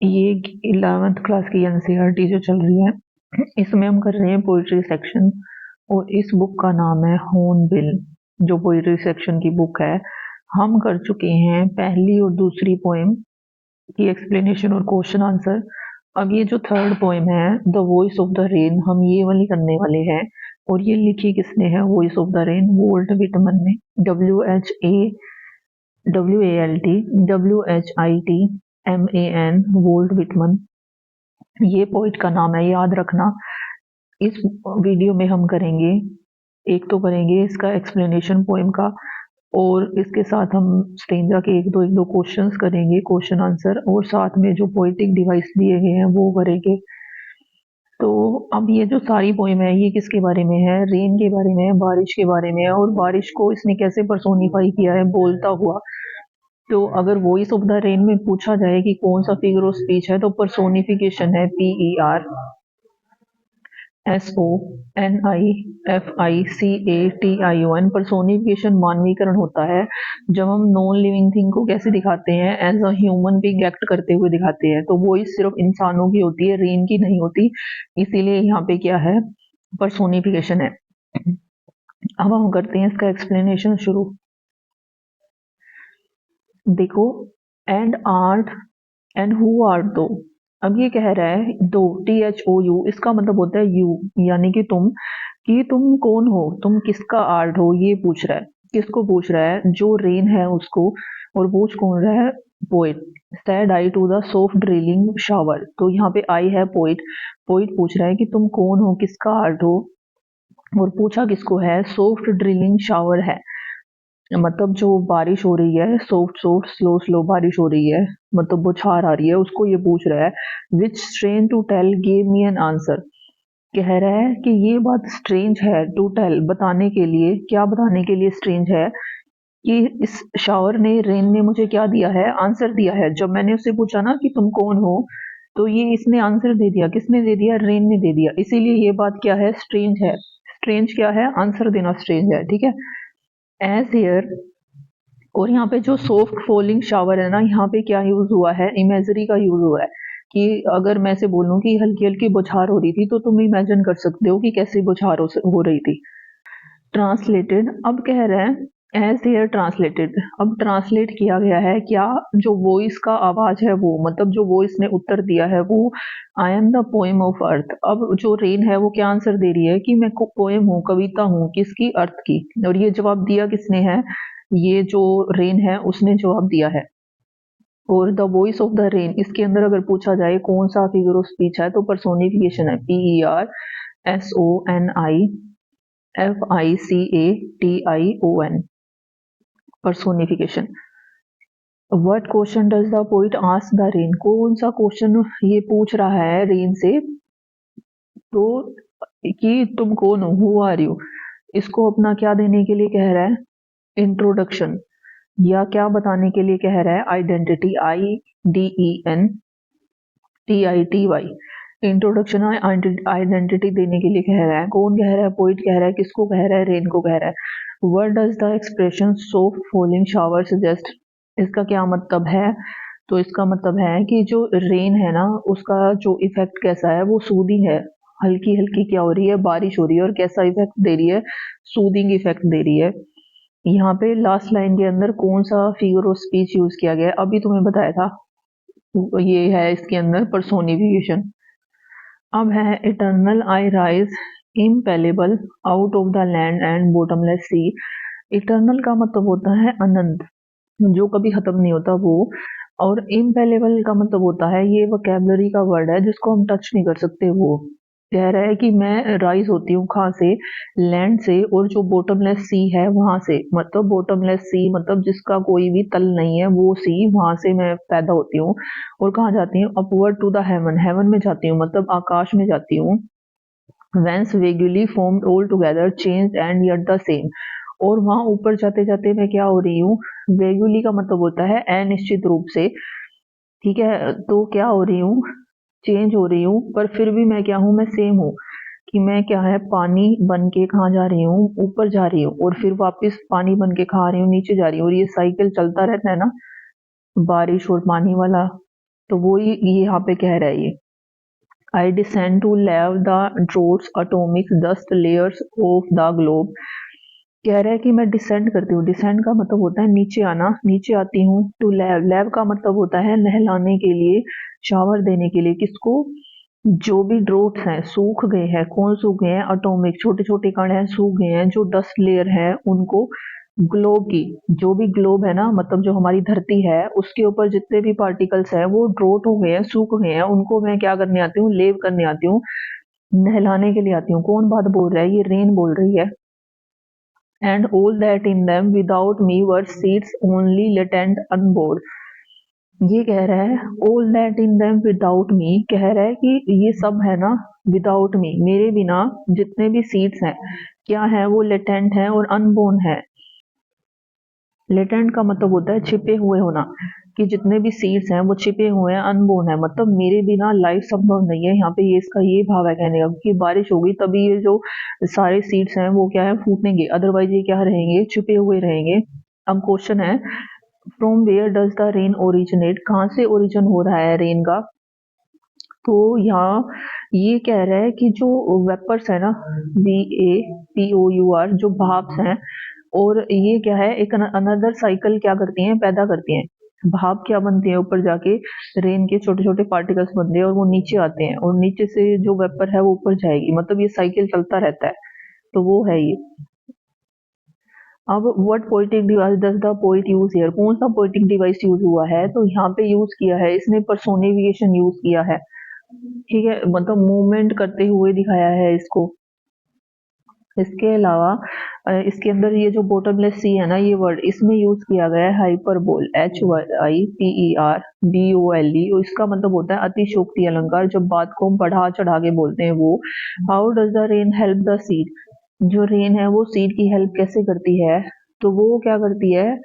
ये 11th class की NCERT जो चल रही है, इसमें हम कर रहे हैं पोइट्री सेक्शन। और इस बुक का नाम है हॉर्नबिल, जो पोइट्री सेक्शन की बुक है। हम कर चुके हैं पहली और दूसरी पोएम की एक्सप्लेनेशन और क्वेश्चन आंसर। अब ये जो थर्ड पोएम है, the voice of the rain, हम ये वाली करने वाले हैं। और ये लिखी किसने है, voice of the rain, volt Whitman ने। WHAWALT WHITMAN, वोल्ट विटमन ये पोइट का नाम है, याद रखना। इस वीडियो में हम करेंगे, एक तो करेंगे इसका एक्सप्लेनेशन पोएम का, और इसके साथ हम स्टेंजा के एक दो क्वेश्चंस करेंगे, क्वेश्चन आंसर, और साथ में जो पोएटिक डिवाइस दिए गए हैं वो करेंगे। तो अब ये जो सारी पोएम है, ये किसके बारे में है, रेन के बारे में है, बारिश के बारे में है। और बारिश को इसने कैसे पर्सोनिफाई किया है, बोलता हुआ। तो अगर वॉइस ऑफ द रेन में पूछा जाए कि कौन सा फिगर ऑफ स्पीच है, तो पर्सोनिफिकेशन है, PERSONIFICATION। पर्सोनिफिकेशन मानवीकरण होता है जब हम नॉन लिविंग थिंग को कैसे दिखाते हैं, as a human being act करते हुए दिखाते हैं। तो वॉइस सिर्फ इंसानों की होती है, रेन की नहीं होती। इसीलिए यहाँ पे क्या है, पर्सोनिफिकेशन है। अब हम करते हैं इसका एक्सप्लेनेशन शुरू। देखो, and art and who are दो। अब ये कह रहा है दो, THOU, इसका मतलब होता है यू, यानी कि तुम। कि तुम कौन हो, तुम किसका आर्ट हो, ये पूछ रहा है। किसको पूछ रहा है, जो रेन है उसको। और पूछ कौन रहा है, poet. Said I to the soft drilling shower, तो यहाँ पे आई है पोइट। पोइट पूछ रहा है कि तुम कौन हो, किसका आर्ट हो। और पूछा किसको है, सॉफ्ट ड्रिलिंग शावर है, मतलब जो बारिश हो रही है, सॉफ्ट सॉफ्ट स्लो स्लो बारिश हो रही है, मतलब बौछार आ रही है, उसको ये पूछ रहा है। Which strain to tell give me an answer. कह रहा है कि ये बात स्ट्रेंज है, टू टेल, बताने के लिए। क्या बताने के लिए स्ट्रेंज है, कि इस शावर ने, रेन ने मुझे क्या दिया है, आंसर दिया है। जब मैंने उससे पूछा ना कि तुम कौन हो, तो ये इसने आंसर दे दिया। किसने दे दिया, रेन ने दे दिया। इसीलिए ये बात क्या है, स्ट्रेंज है। स्ट्रेंज क्या है, आंसर देना स्ट्रेंज है, ठीक है। एज हेयर, और यहाँ पे जो सॉफ्ट फॉलिंग शावर है ना, यहाँ पे क्या यूज हुआ है, इमेजरी का यूज हुआ है। कि अगर मैं से बोलूं कि हल्की हल्की बौछार हो रही थी, तो तुम इमेजिन कर सकते हो कि कैसी बौछार हो रही थी। ट्रांसलेटेड, अब कह रहे हैं एज हेयर ट्रांसलेटेड। अब ट्रांसलेट किया गया है क्या, जो वॉइस का आवाज है वो, मतलब जो वॉइस ने उत्तर दिया है वो। I am the poem of earth. अब जो रेन है वो क्या आंसर दे रही है, कि मैं पोएम हूँ, कविता हूँ, किसकी, अर्थ की। और ये जवाब दिया किसने है, ये जो रेन है उसने जवाब दिया है। और the voice of the rain, इसके अंदर अगर पूछा जाए कौन सा फिगर ऑफ स्पीच है, तो पर्सोनिफिकेशन है, PERSONIFICATION, personification. What question does the poet ask the rain, कौन सा क्वेश्चन ये पूछ रहा है रेन से। तो कि तुम कौन हो, हु आर यू। इसको अपना क्या देने के लिए कह रहा है, इंट्रोडक्शन। या क्या बताने के लिए कह रहा है, आइडेंटिटी, IDENTITY, इंट्रोडक्शन, आइडेंटिटी देने के लिए कह रहा है। कौन कह रहा है, पोइट कह रहा है। किसको कह रहा है, रेन को कह रहा है। What does the expression soft falling shower suggest, इसका क्या मतलब है। तो इसका मतलब है कि जो रेन है ना, उसका जो इफेक्ट कैसा है, वो सूदिंग है। हल्की हल्की क्या हो रही है, बारिश हो रही है, और कैसा इफेक्ट दे रही है, सूदिंग इफेक्ट दे रही है। यहाँ पे लास्ट लाइन के अंदर कौन सा फिगर ऑफ स्पीच यूज किया गया है, अभी तुम्हें बताया था। ये है इसके अंदर पर्सोनिफिकेशन। अब है eternal I rise impalpable out of the land and bottomless sea. Eternal का मतलब होता है अनंत, जो कभी खत्म नहीं होता वो। और इम्पेलेबल का मतलब होता है, ये वोकेबलरी का वर्ड है जिसको हम टच नहीं कर सकते वो। कह रहा है कि मैं राइज होती हूँ कहाँ से, लैंड से, और जो बॉटमलेस सी है वहां से। मतलब बॉटमलेस सी मतलब जिसका कोई भी तल नहीं है, वो सी, वहां से मैं पैदा होती हूँ। और कहाँ जाती हूँ, upward to the heaven, heaven में जाती हूँ, मतलब आकाश में जाती हूँ। whence vaguely formed all together changed and yet the same। और वहां ऊपर जाते जाते मैं क्या हो रही हूँ, वेगुली का मतलब होता है अनिश्चित रूप से, ठीक है। तो क्या हो रही हूँ, चेंज हो रही हूँ, पर फिर भी मैं क्या हूँ, मैं सेम हूँ। कि मैं क्या है, पानी बन के कहाँ जा रही हूँ, ऊपर जा रही हूँ, और फिर वापस पानी बन के खा रही हूँ, नीचे जा रही हूँ। और ये साइकिल चलता रहता है ना, बारिश और पानी वाला। तो वो ये यहाँ पे कह रहा है ये, I descend to lave the droughts atomic dust layers of the globe. कह रहा है कि मैं डिसेंड करती हूँ। डिसेंड का मतलब होता है नीचे आना, नीचे आती हूँ। टू लेव, लेव का मतलब होता है नहलाने के लिए, शावर देने के लिए। किसको? जो भी ड्रोट्स हैं, सूख गए हैं। कौन सूख गए हैं? एटॉमिक, छोटे छोटे कण हैं, सूख गए हैं। जो डस्ट लेयर है उनको, ग्लोब की, जो भी ग्लोब है ना, मतलब जो हमारी धरती है उसके ऊपर जितने भी पार्टिकल्स हैं वो ड्रोट हो गए हैं, सूख गए हैं। उनको मैं क्या करने आती हूँ? लेव करने आती हूँ, नहलाने के लिए आती हूँ। कौन बात बोल रहा है? ये रेन बोल रही है। And all that in them without me were seeds only latent onboard. ये कह रहा है all that in them without me, कह रहा है कि ये सब है ना विदाउट मी, मेरे बिना जितने भी सीड्स हैं क्या है? वो लेटेंट है और अनबोर्न है। लेटेंट का मतलब होता है छिपे हुए होना, कि जितने भी सीड्स हैं वो छिपे हुए हैं, अनबोर्न है, मतलब मेरे बिना लाइफ संभव नहीं है। यहाँ पे ये इसका ये भाव है कहने का कि बारिश होगी तभी ये जो सारे सीड्स हैं वो क्या है? फूटेंगे, अदरवाइज ये क्या रहेंगे? छिपे हुए रहेंगे। अब क्वेश्चन है, from where does the rain originate, कहाँ से ओरिजिन हो रहा है रेन का? तो यहाँ ये कह रहा है कि जो वेपर्स है ना, VAPOUR, जो भाप्स हैं, और ये क्या है? एक अनदर साइकिल क्या करती हैं? पैदा करती हैं। भाप क्या बनती है? ऊपर जाके रेन के छोटे छोटे पार्टिकल्स बनते हैं और वो नीचे आते हैं, और नीचे से जो वेपर है वो ऊपर जाएगी, मतलब ये साइकिल चलता रहता है। तो वो है ये। अब what poetic device does the poet use here, कौन सा पोएटिक डिवाइस यूज हुआ है? तो यहाँ पे यूज किया है इसने पर्सोनिफिकेशन यूज किया है। ठीक है, मतलब मूवमेंट करते हुए दिखाया है इसको। इसके अलावा इसके अंदर ये जो बॉटमलेस सी है ना, ये वर्ड इसमें यूज किया गया है हाइपरबोल, HYPERBOLE, और इसका मतलब होता है अतिशयोक्ति अलंकार, जब बात को हम बढ़ा चढ़ा के बोलते हैं वो। How does the rain help the seed, जो रेन है वो सीड की हेल्प कैसे करती है? तो वो क्या करती है?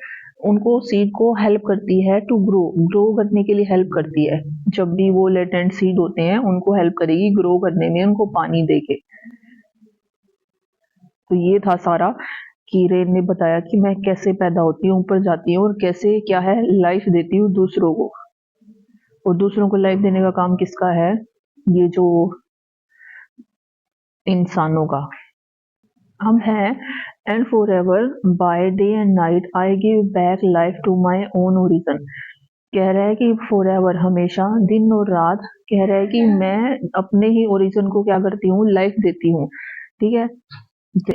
उनको, सीड को हेल्प करती है टू ग्रो, ग्रो करने के लिए हेल्प करती है। जब भी वो लेटेंट सीड होते हैं उनको हेल्प करेगी ग्रो करने में, उनको पानी देके। तो ये था सारा कि रेन ने बताया कि मैं कैसे पैदा होती हूँ, ऊपर जाती हूँ, और कैसे क्या है लाइफ देती हूँ दूसरों को। और दूसरों को लाइफ देने का काम किसका है? ये जो इंसानों का। हम हैं, and for ever by day and night I give back life to my own origin. कह रहा है कि फॉर एवर, हमेशा, दिन और रात, कह रहा है कि मैं अपने ही ओरिजन को क्या करती हूँ? लाइफ देती हूँ। ठीक है,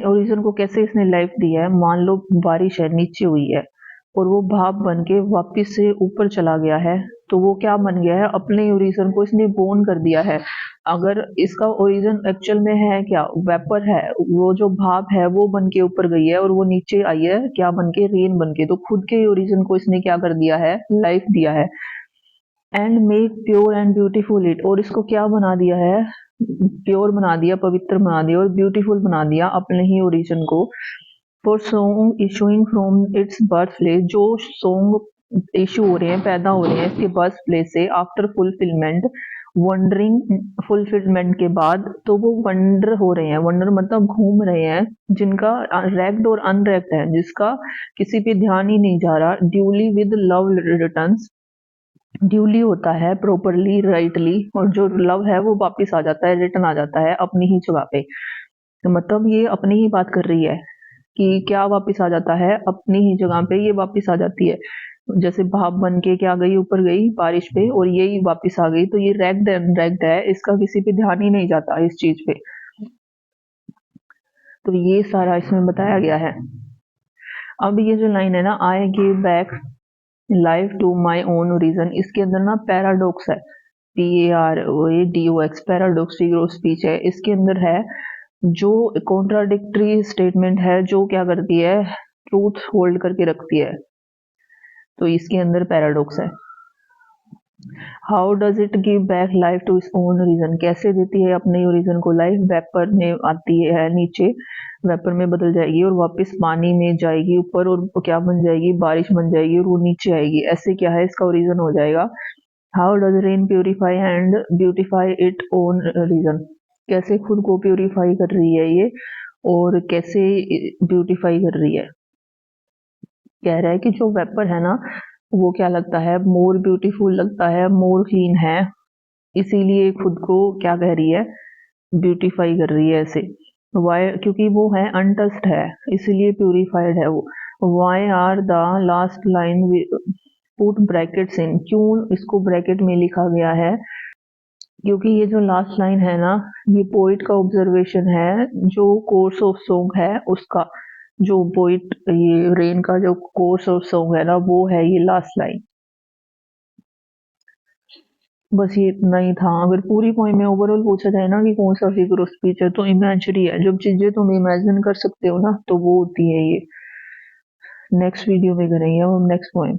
ओरिजन को कैसे इसने लाइफ दी है? मान लो बारिश है, नीचे हुई है, और वो भाप बन के वापिस से ऊपर चला गया है, तो वो क्या बन गया है? अपने ओरिजन को इसने बोर्न कर दिया है। अगर इसका ओरिजन एक्चुअल में है क्या? वेपर है, वो जो भाप है वो बन के ऊपर गई है और वो नीचे आई है क्या बन के? रेन बन के। तो खुद के ओरिजन को इसने क्या कर दिया है? लाइफ दिया है। And make pure and beautiful it, और इसको क्या बना दिया है? प्योर बना दिया, पवित्र बना दिया, और ब्यूटीफुल बना दिया अपने ही ओरिजिन को। For song issuing from its birth place, जो सॉन्ग इशू हो रहे हैं, पैदा हो रहे हैं इसके बर्थ प्लेस से, आफ्टर फुलफिलमेंट, वंडरिंग, फुलफिलमेंट के बाद, तो वो वंडर हो रहे हैं। वंडर मतलब घूम रहे हैं, जिनका रैक्ड और अनरैक्ड है, जिसका किसी पे ध्यान ही नहीं जा रहा। Duly with love returns, duly होता है प्रॉपरली, राइटली, और जो लव है वो वापिस आ जाता है, रिटर्न आ जाता है अपनी ही जगह पे। तो मतलब ये अपनी ही बात कर रही है कि क्या वापिस आ जाता है? अपनी ही जगह पे ये वापिस आ जाती है। जैसे भाप बन के क्या गई? ऊपर गई बारिश पे, और यही वापिस आ गई। तो ये रैक्ड एंड रैक्ड है, इसका किसी पे ध्यान ही नहीं जाता इस चीज पे। तो ये सारा इसमें बताया गया है। अब ये जो लाइन है ना, I give back life to my own region, इसके अंदर ना पैराडॉक्स है, PARADOX, paradox figure of speech है। इसके अंदर है जो कॉन्ट्राडिक्टरी स्टेटमेंट है, जो क्या करती है? ट्रूथ होल्ड करके रखती है। तो इसके अंदर पैराडॉक्स है। How does it give back life to its own region, कैसे देती है अपने ओरिजन को लाइफ? वेपर में आती है नीचे, वेपर में बदल जाएगी और वापस पानी में जाएगी ऊपर, और क्या बन जाएगी? बारिश बन जाएगी, और वो नीचे आएगी। ऐसे क्या है? इसका ओरिजन हो जाएगा। How does rain purify and beautify it own region, कैसे खुद को प्यूरिफाई कर रही है ये, और कैसे ब्यूटिफाई कर रही है? कह रहा है कि जो वेपर है ना, वो क्या लगता है, मोर ब्यूटीफुल लगता है, मोर क्लीन है, इसीलिए खुद को क्या कह रही है, ब्यूटीफाई कर रही है ऐसे। वाई, क्योंकि वो है अनटच्ड है, इसीलिए प्यूरिफाइड है वो। Why are the last line put brackets in, क्यों इसको ब्रैकेट में लिखा गया है, क्योंकि ये जो लास्ट लाइन है ना, ये पोइट का ऑब्जर्वेशन है, जो कोर्स ऑफ सॉन्ग है उसका, जो पोइट ये रेन का जो कोर्स ऑफ सॉन्ग है ना, वो है ये लास्ट लाइन। बस ये इतना ही था। अगर पूरी पोएम में ओवरऑल पूछा जाए ना कि कौन सा फिगर ऑफ स्पीच है, तो इमेजिनरी है। जब चीजें तुम इमेजिन कर सकते हो ना, तो वो होती है ये। नेक्स्ट वीडियो में करेंगे अब हम नेक्स्ट पोएम।